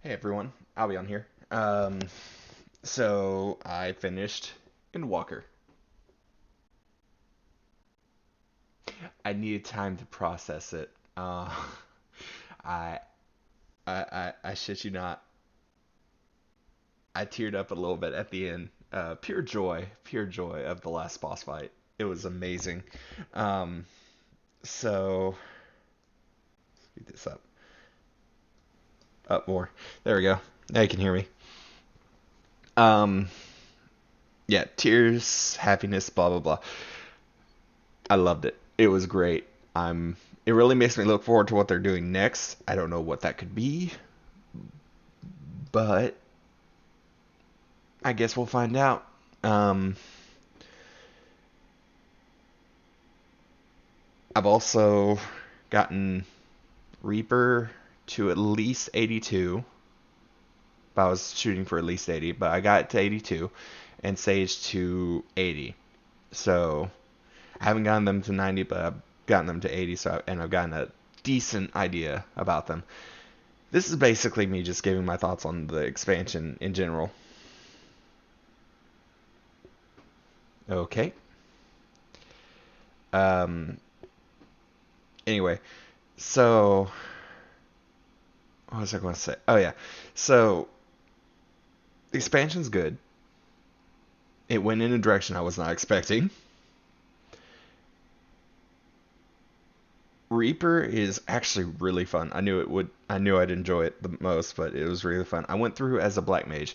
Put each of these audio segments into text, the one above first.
Hey everyone, Albion here. So I finished Endwalker. I needed time to process it. I, I shit you not. I teared up a little bit at the end. Pure joy of the last boss fight. It was amazing. Um, so speed this up more. There we go. Now you can hear me. Um, yeah, tears, happiness, blah blah blah. I loved it. It was great. I'm. It really makes me look forward to what they're doing next. I don't know what that could be, but I guess we'll find out. Um, I've also gotten Reaper to at least 82. I was shooting for at least 80, but I got it to 82, and Sage to 80. So I haven't gotten them to 90, but I've gotten them to 80. And I've gotten a decent idea about them. This is basically me just giving my thoughts on the expansion in general. Okay. Um. Anyway, so what was I going to say? Oh yeah. So the expansion's good. It went in a direction I was not expecting. Reaper is actually really fun. I knew it would. I knew I'd enjoy it the most, but it was really fun. I went through as a black mage.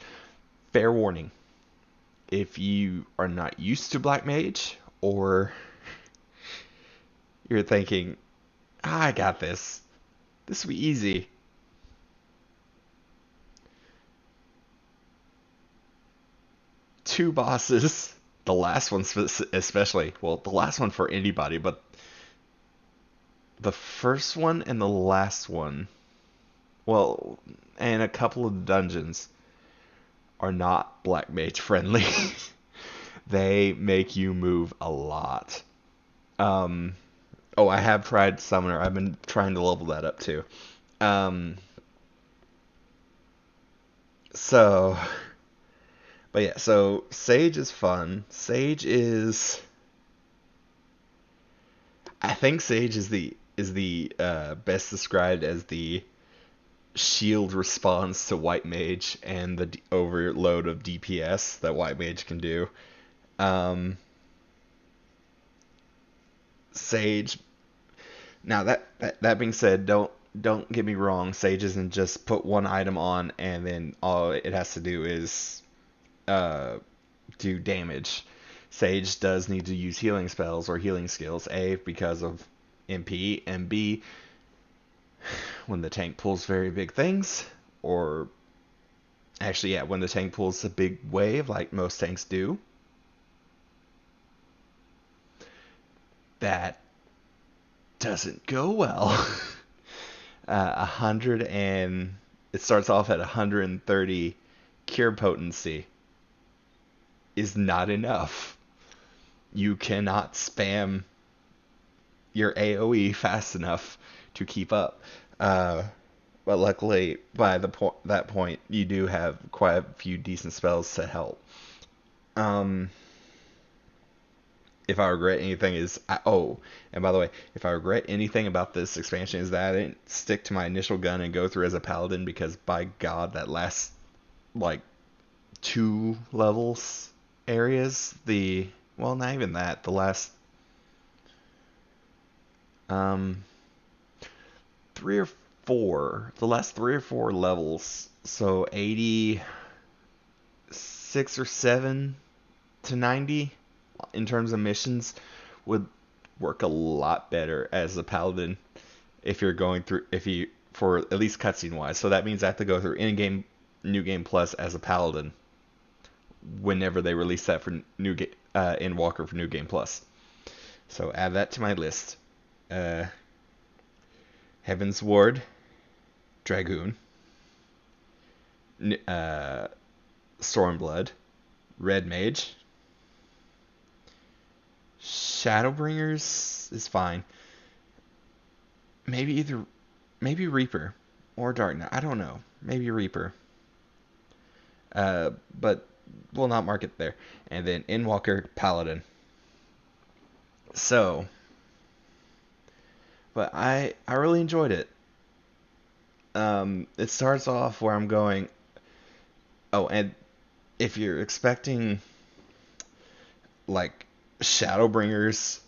Fair warning: if you are not used to black mage, or you're thinking, I got this. This will be easy. Two bosses. The last one especially. Well, the last one for anybody, but the first one and the last one, well, and a couple of dungeons are not black mage friendly. They make you move a lot. Um, oh, I have tried Summoner. I've been trying to level that up too. Um, so, but yeah, so Sage is fun. I think Sage is the best described as the shield response to White Mage and the overload of DPS that White Mage can do. Um, Sage. Now that being said, don't get me wrong. Sage isn't just put one item on and then all it has to do is uh, do damage. Sage does need to use healing spells or healing skills. A, because of MP, and B, when the tank pulls very big things, or actually, yeah, when the tank pulls a big wave, like most tanks do, that doesn't go well. 100 and it starts off at 130 cure potency is not enough. You cannot spam your AOE fast enough to keep up. Uh, but luckily, by that point, you do have quite a few decent spells to help. Um, if I regret anything and by the way, if I regret anything about this expansion is that I didn't stick to my initial gun and go through as a paladin because by God, that last like two levels areas, not even that, um three or the last 3 or 4 levels, so 86 or 7 to 90 in terms of missions would work a lot better as a paladin if you for at least cutscene wise. So that means I have to go through in game new game plus as a paladin whenever they release that for Endwalker for new game plus. So add that to my list. uh Heaven's Ward, Dragoon, uh Stormblood, Red Mage, Shadowbringers is fine. Maybe either maybe Reaper. or Dark Knight. I don't know. Maybe Reaper. But we'll not mark it there. And then Endwalker, Paladin. So, but I really enjoyed it. It starts off where I'm going. Oh, and if you're expecting like Shadowbringers,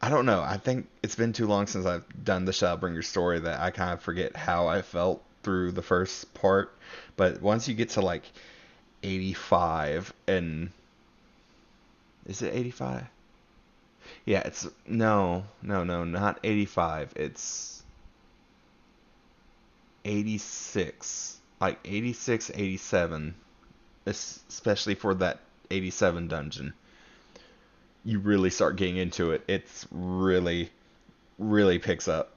I don't know. I think it's been too long since I've done the Shadowbringer story that I kind of forget how I felt through the first part. But once you get to like 85 and is it 85? Yeah, it's no, not 85. It's 86. Like 86, 87, especially for that 87 dungeon. You really start getting into it. It's really picks up.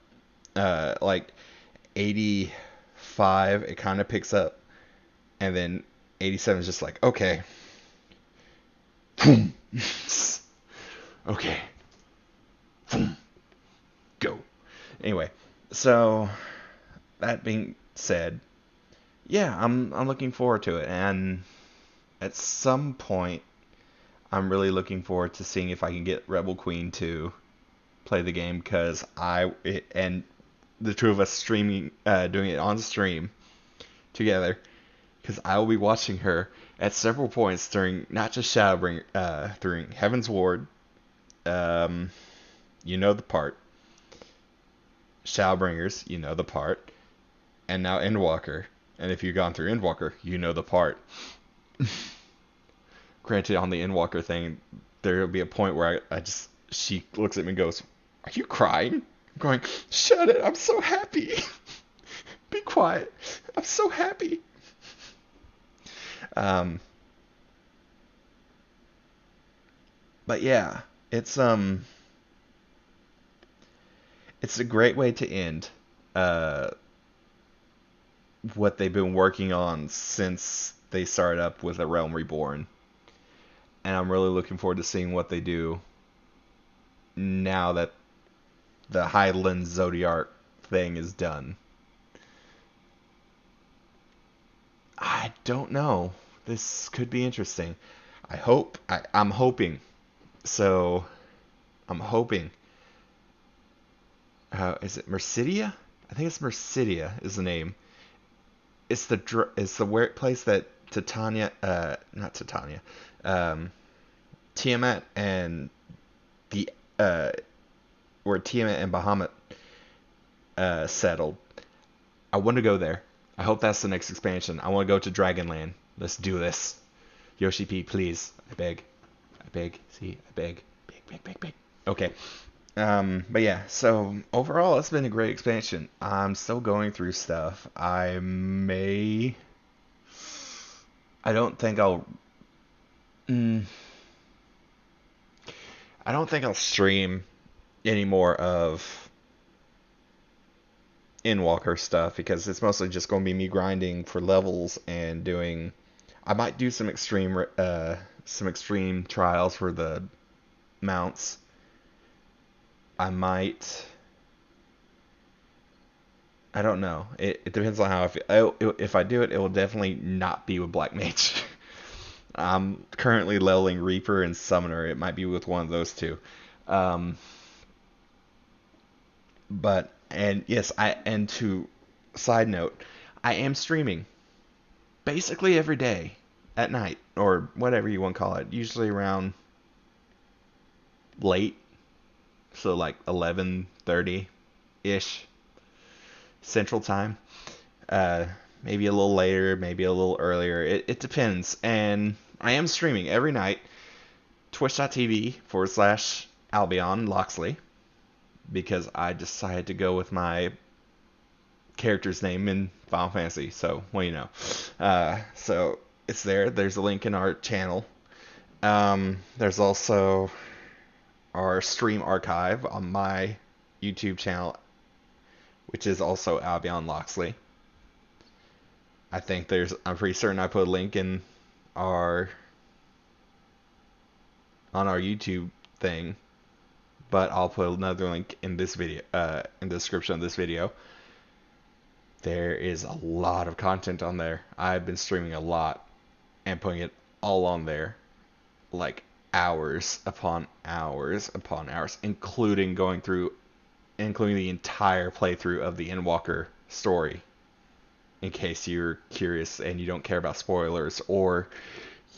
Like 85, it kind of picks up, and then 87 is just like, okay, okay, go. Anyway, so that being said, yeah, I'm looking forward to it, and at some point, I'm really looking forward to seeing if I can get Rebel Queen to play the game because and the two of us streaming, doing it on stream together, because I will be watching her at several points during not just Shadowbringer, during Heaven's Ward, um, you know the part, Shadowbringers, you know the part, and now Endwalker. And if you've gone through Endwalker, you know the part. Granted, on the Endwalker thing, there will be a point where she looks at me and goes, "Are you crying?" I'm going, "Shut it! I'm so happy. Be quiet. I'm so happy." Um, but yeah, it's a great way to end uh what they've been working on since they started up with A Realm Reborn. And I'm really looking forward to seeing what they do now that the Highland Zodiac thing is done. I don't know. This could be interesting. I'm hoping. So, I'm hoping. Is it Mercidia? I think it's Mercidia is the name. It's the where place that not Titania, um, Tiamat and the where Tiamat and Bahamut settled. I want to go there. I hope that's the next expansion. I want to go to Dragonland. Let's do this. Yoshi P, please. I beg. I beg. See, I beg. Beg. Okay. But yeah, so overall, it's been a great expansion. I'm still going through stuff. I don't think I'll. Mm, I don't think I'll stream any more of Endwalker stuff because it's mostly just going to be me grinding for levels and doing. I might do some extreme trials for the mounts. I might. I don't know. It depends on how if I do it, it will definitely not be with Black Mage. I'm currently leveling Reaper and Summoner. It might be with one of those two. Um, but and yes, and to side note, I am streaming basically every day at night or whatever you want to call it. Usually around late, so like 11:30 ish Central Time. Uh, Maybe a little later, maybe a little earlier. It depends. And I am streaming every night. Twitch.tv/Albion Loxley. Because I decided to go with my character's name in Final Fantasy. So, well, you know. So, it's there. There's a link in our channel. There's also our stream archive on my YouTube channel, which is also Albion Loxley. I'm pretty certain I put a link in our on our YouTube thing, but I'll put another link in this video, in the description of this video. There is a lot of content on there. I've been streaming a lot and putting it all on there, like hours upon hours upon hours, including the entire playthrough of the Endwalker story. In case you're curious and you don't care about spoilers, or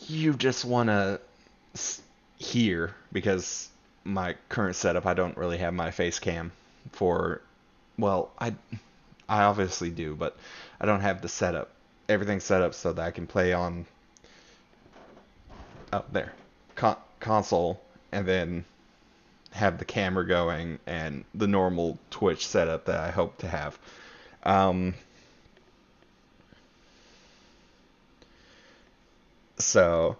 you just want to hear, because my current setup, I don't really have my face cam for, well, I obviously do, but I don't have the setup. Everything's set up so that I can play on, oh, there, console, and then have the camera going and the normal Twitch setup that I hope to have. Um, so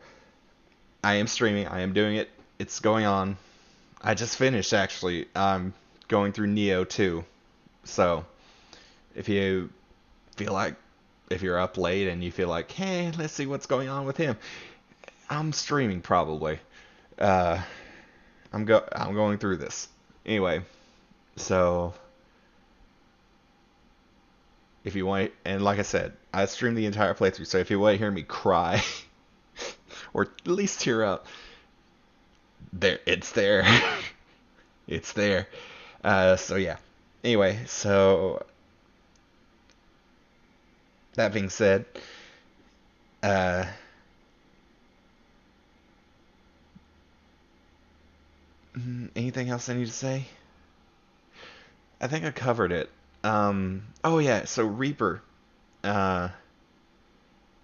I am streaming. I am doing it. It's going on. I just finished actually. I'm going through Neo 2. So if you feel like, if you're up late and you feel like, hey, let's see what's going on with him, I'm streaming probably. Uh, I'm going through this anyway. So if you want, and like I said, I streamed the entire playthrough. So if you want to hear me cry or at least tear up, there, it's there. It's there. So yeah. Anyway, so that being said, uh, anything else I need to say? I think I covered it. Oh yeah, so uh,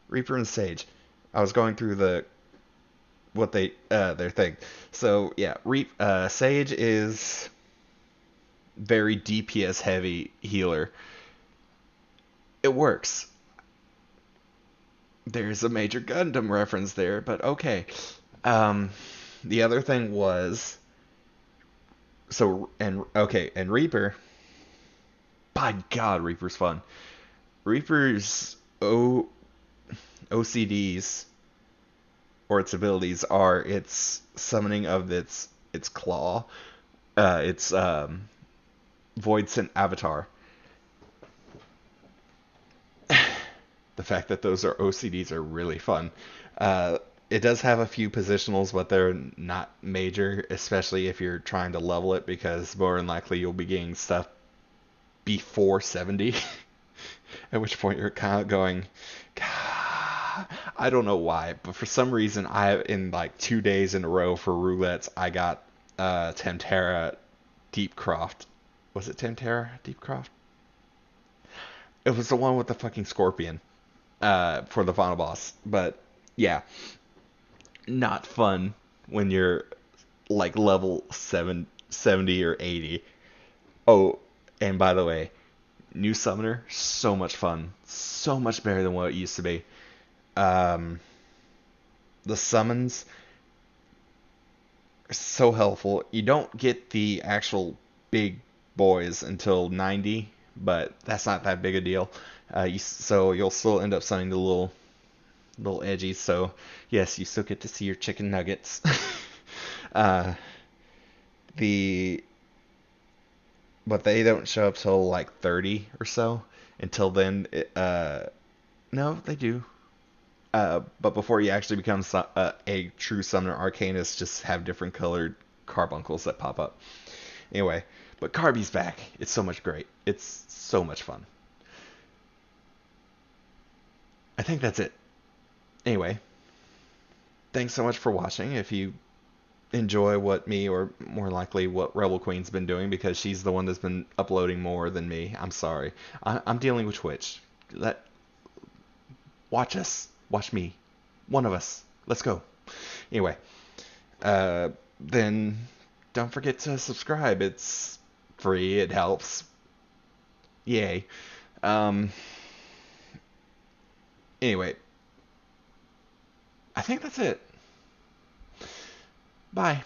Reaper and Sage. I was going through their thing. So yeah, Sage is very DPS heavy healer. It works. There's a Major Gundam reference there, but okay. Um, the other thing was, and Reaper. By God, Reaper's fun. Reaper's OCDs, or its abilities, are its summoning of its claw, its Void Scent Avatar. The fact that those are OCDs are really fun. It does have a few positionals, but they're not major, especially if you're trying to level it, because more than likely you'll be getting stuff before 70. At which point you're kind of going, God, I don't know why, but for some reason in like 2 days in a row for roulettes, I got Tempera Deepcroft. Was it Tempera Deepcroft? It was the one with the fucking scorpion for the final boss. But yeah, not fun when you're like level 70 or 80. Oh, and by the way, new summoner, so much fun. So much better than what it used to be. Um, the summons are so helpful. You don't get the actual big boys until 90, but that's not that big a deal. So you'll still end up summoning the little edgies. So yes, you still get to see your chicken nuggets. uh, the but they don't show up till like 30 or so. Until then, no, they do. But before you actually become a true summoner, Arcanists just have different colored carbuncles that pop up. Anyway, but Carby's back. It's so much great. It's so much fun. I think that's it. Anyway, thanks so much for watching. If you enjoy what me, or more likely what Rebel Queen's been doing, because she's the one that's been uploading more than me, I'm sorry. I'm dealing with Twitch. Watch us. Watch me. One of us. Let's go. Anyway, then don't forget to subscribe. It's free. It helps. Yay. Um, anyway, I think that's it. Bye.